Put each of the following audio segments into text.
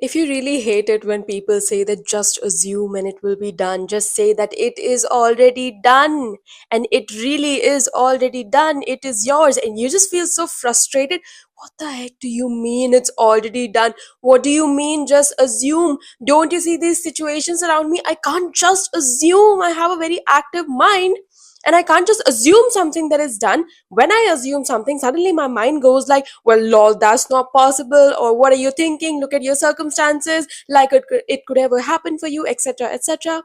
If you really hate it when people say that just assume and it will be done, just say that it is already done and it really is already done, it is yours, and you just feel so frustrated. What the heck do you mean it's already done? What do you mean just assume? Don't you see these situations around me? I can't just assume. I have a very active mind and I can't just assume something that is done. When I assume something, suddenly my mind goes like, well, lol, that's not possible, or what are you thinking? Look at your circumstances, like it could ever happen for you, etc., etc.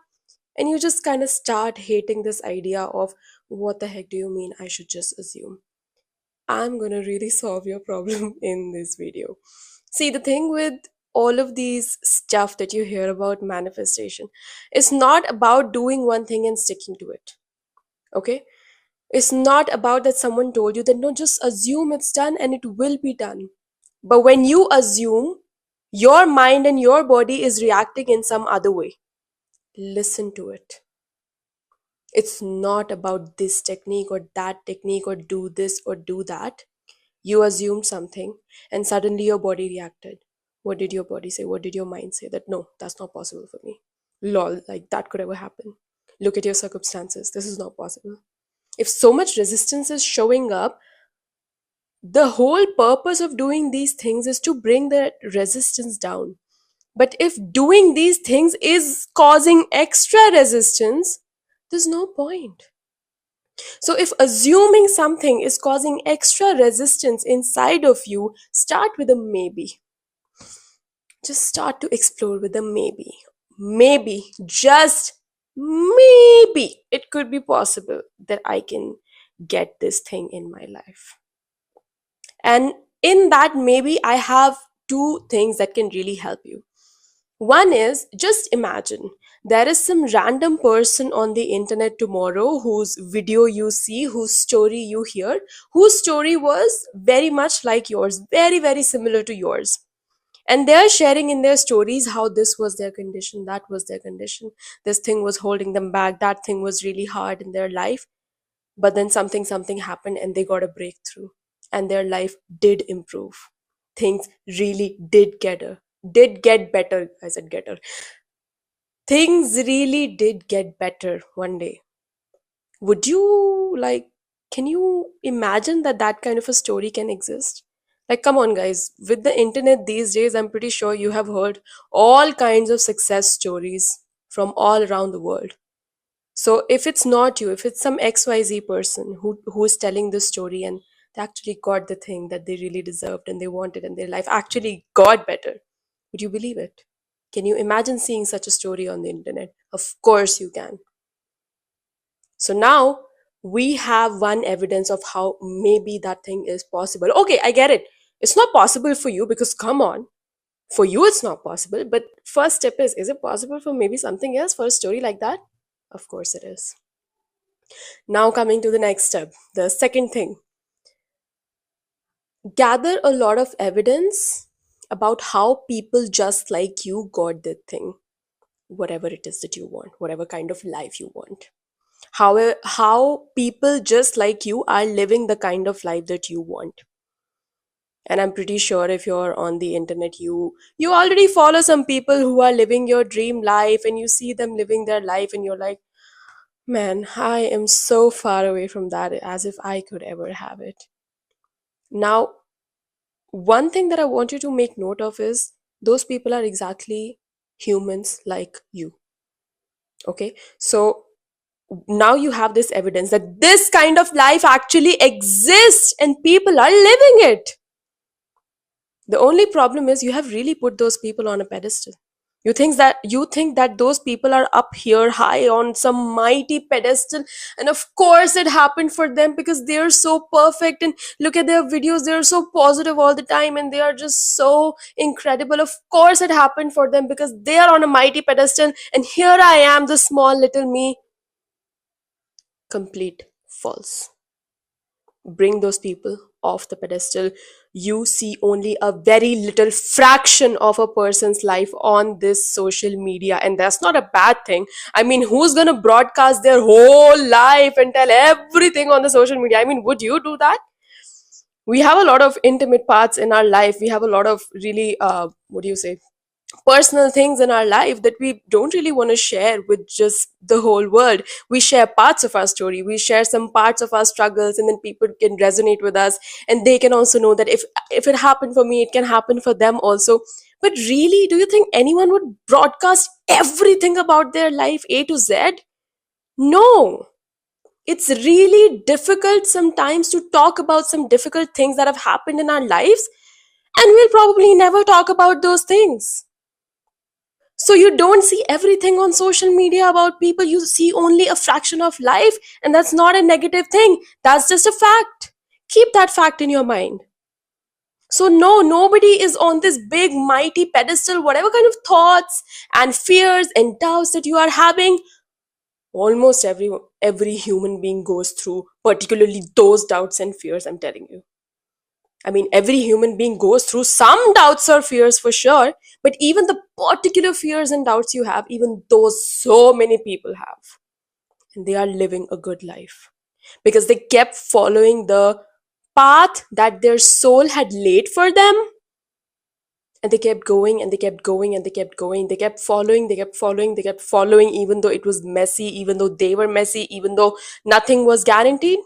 And you just kind of start hating this idea of what the heck do you mean I should just assume? I'm gonna really solve your problem in this video. See, the thing with all of these stuff that you hear about manifestation, it's not about doing one thing and sticking to it. Okay, it's not about that someone told you that no, just assume it's done and it will be done. But when you assume, your mind and your body is reacting in some other way. Listen to it. It's not about this technique or that technique or do this or do that. You assumed something and suddenly your body reacted. What did your body say? What did your mind say? That no, that's not possible for me. Lol, like that could ever happen. Look at your circumstances. This is not possible. If so much resistance is showing up, the whole purpose of doing these things is to bring the resistance down. But if doing these things is causing extra resistance, there's no point. So if assuming something is causing extra resistance inside of you, start with a maybe. Just start to explore with a maybe. Maybe, just maybe, it could be possible that I can get this thing in my life. And in that, maybe I have two things that can really help you. One is, just imagine there is some random person on the internet tomorrow whose video you see, whose story you hear, whose story was very much like yours, very, very similar to yours. And they're sharing in their stories how this was their condition, that was their condition, this thing was holding them back, that thing was really hard in their life. But then something happened and they got a breakthrough and their life did improve. Things really did get better. I said getter. Things really did get better one day. Would you like, can you imagine that that kind of a story can exist? Like, come on, guys. With the internet these days, I'm pretty sure you have heard all kinds of success stories from all around the world. So if it's not you, if it's some XYZ person who is telling this story and they actually got the thing that they really deserved and they wanted and their life actually got better, would you believe it? Can you imagine seeing such a story on the internet? Of course you can. So now we have one evidence of how maybe that thing is possible. Okay, I get it. It's not possible for you because come on, for you it's not possible. But first step is it possible for maybe something else for a story like that? Of course it is. Now, coming to the next step, the second thing, gather a lot of evidence about how people just like you got the thing, whatever it is that you want, whatever kind of life you want. How people just like you are living the kind of life that you want. And I'm pretty sure if you're on the internet, you already follow some people who are living your dream life and you see them living their life and you're like, man, I am so far away from that, as if I could ever have it. Now, one thing that I want you to make note of is those people are exactly humans like you. Okay, so now you have this evidence that this kind of life actually exists and people are living it. The only problem is you have really put those people on a pedestal. You think that those people are up here high on some mighty pedestal, and of course it happened for them because they are so perfect, and look at their videos, they are so positive all the time and they are just so incredible. Of course it happened for them because they are on a mighty pedestal, and here I am, the small little me. Complete false. Bring those people off the pedestal. You see only a very little fraction of a person's life on this social media, and that's not a bad thing. I mean, who's gonna broadcast their whole life and tell everything on the social media? I mean, would you do that? We have a lot of intimate parts in our life. We have a lot of really what do you say, personal things in our life that we don't really want to share with just the whole world. We share parts of our story, we share some parts of our struggles, and then people can resonate with us, and they can also know that if it happened for me, it can happen for them also. But really, do you think anyone would broadcast everything about their life A to Z? No. It's really difficult sometimes to talk about some difficult things that have happened in our lives, and we'll probably never talk about those things. So you don't see everything on social media about people, you see only a fraction of life, and that's not a negative thing. That's just a fact. Keep that fact in your mind. So no, nobody is on this big mighty pedestal. Whatever kind of thoughts and fears and doubts that you are having, almost every human being goes through particularly those doubts and fears, I'm telling you. I mean, every human being goes through some doubts or fears for sure, but even the particular fears and doubts you have, even those so many people have. And they are living a good life because they kept following the path that their soul had laid for them. And they kept going and they kept going and they kept going. They kept following, they kept following, they kept following, even though it was messy, even though they were messy, even though nothing was guaranteed.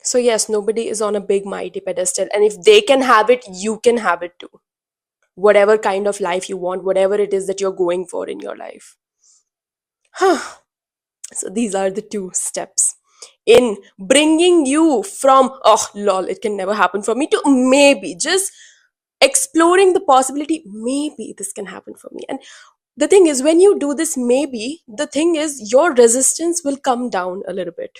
So, yes, nobody is on a big, mighty pedestal. And if they can have it, you can have it too. Whatever kind of life you want, whatever it is that you're going for in your life. So, these are the two steps in bringing you from, oh, lol, it can never happen for me, to maybe just exploring the possibility, maybe this can happen for me. And the thing is, when you do this, maybe, the thing is, your resistance will come down a little bit.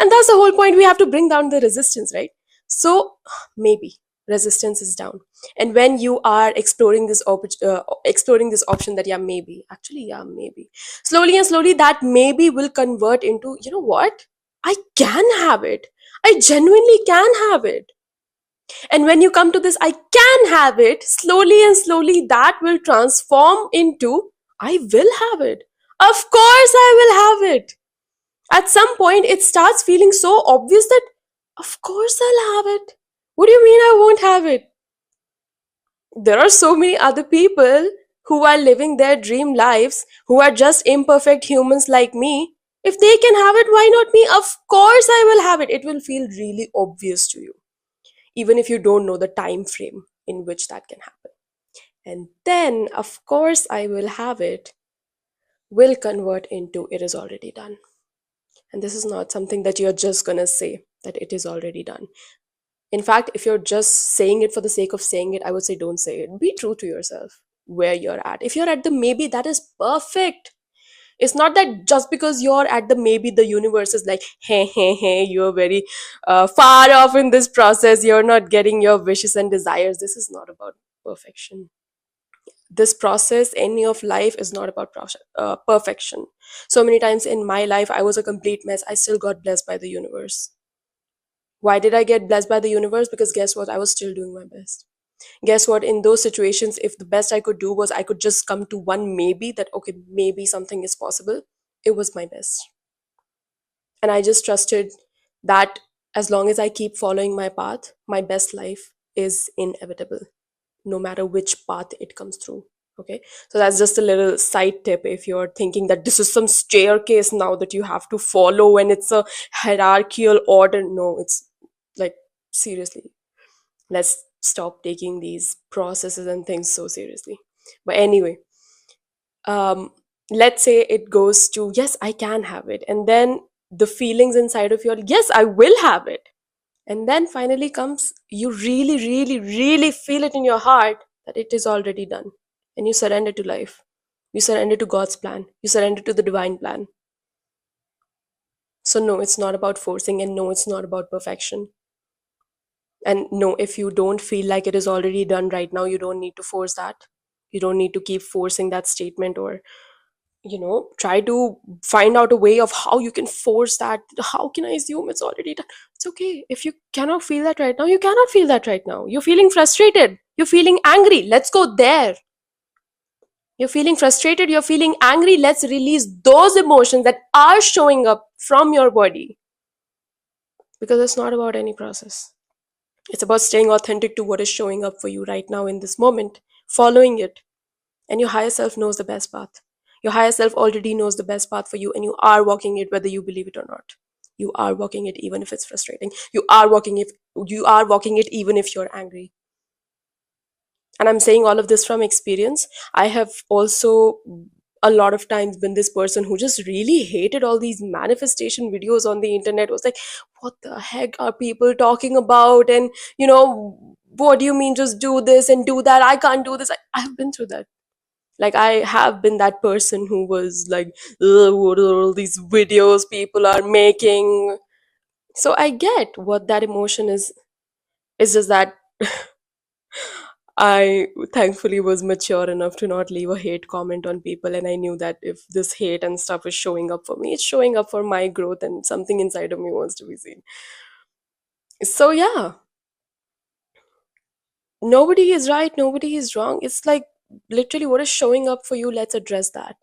And that's the whole point. We have to bring down the resistance, right? So maybe resistance is down. And when you are exploring exploring this option that, yeah, maybe, actually, yeah, maybe, slowly and slowly, that maybe will convert into, you know what, I can have it. I genuinely can have it. And when you come to this, I can have it, slowly and slowly, that will transform into, I will have it. Of course, I will have it. At some point, it starts feeling so obvious that, of course, I'll have it. What do you mean I won't have it? There are so many other people who are living their dream lives, who are just imperfect humans like me. If they can have it, why not me? Of course, I will have it. It will feel really obvious to you, even if you don't know the time frame in which that can happen. And then, of course, I will have it, will convert into, it is already done. And this is not something that you're just gonna say that it is already done. In fact, if you're just saying it for the sake of saying it, I would say don't say it. Be true to yourself where you're at. If you're at the maybe, that is perfect. It's not that just because you're at the maybe, the universe is like, hey, you're very far off in this process. You're not getting your wishes and desires. This is not about perfection. This process, any of life, is not about perfection. So many times in my life, I was a complete mess. I still got blessed by the universe. Why did I get blessed by the universe? Because guess what? I was still doing my best. Guess what? In those situations, if the best I could do was I could just come to one maybe, that, okay, maybe something is possible, it was my best. And I just trusted that as long as I keep following my path, my best life is inevitable, no matter which path it comes through. Okay, so that's just a little side tip if you're thinking that this is some staircase now that you have to follow and it's a hierarchical order. No, it's like, seriously, let's stop taking these processes and things so seriously. But anyway, um let's say it goes to, yes, I can have it, and then the feelings inside of your, yes, I will have it, and then finally comes, you really, really, really feel it in your heart that it is already done. And you surrender to life. You surrender to God's plan. You surrender to the divine plan. So, no, it's not about forcing, and no, it's not about perfection. And no, if you don't feel like it is already done right now, you don't need to force that. You don't need to keep forcing that statement, or try to find out a way of how you can force that. How can I assume it's already done? It's okay. If you cannot feel that right now, you cannot feel that right now. You're feeling frustrated, you're feeling angry, let's go there. You're feeling frustrated, you're feeling angry, let's release those emotions that are showing up from your body, because it's not about any process. It's about staying authentic to what is showing up for you right now in this moment. following it. And your higher self knows the best path. Your higher self already knows the best path for you, and you are walking it whether you believe it or not. You are walking it even if it's frustrating. You are walking it even if you're angry. And I'm saying all of this from experience. I have also a lot of times been this person who just really hated all these manifestation videos on the internet. Was like, what the heck are people talking about? And what do you mean just do this and do that? I can't do this. I've been through that. Like, I have been that person who was like, "Ugh, what are all these videos people are making?" So I get what that emotion is. It's just that I thankfully was mature enough to not leave a hate comment on people, and I knew that if this hate and stuff is showing up for me, it's showing up for my growth, and something inside of me wants to be seen. So yeah, nobody is right, nobody is wrong. It's like literally what is showing up for you, let's address that.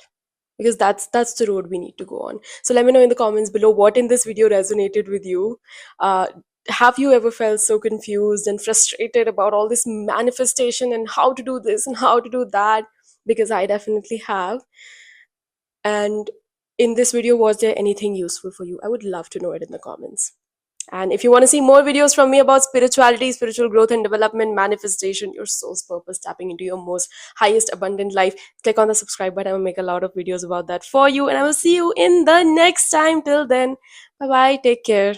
Because that's the road we need to go on. So let me know in the comments below what in this video resonated with you. uh, have you ever felt so confused and frustrated about all this manifestation and how to do this and how to do that? Because I definitely have. And in this video, was there anything useful for you? I would love to know it in the comments. And if you want to see more videos from me about spirituality, spiritual growth and development, manifestation, your soul's purpose, tapping into your most highest abundant life, click on the subscribe button. I will make a lot of videos about that for you. And I will see you in the next time. Till then, bye bye. Take care.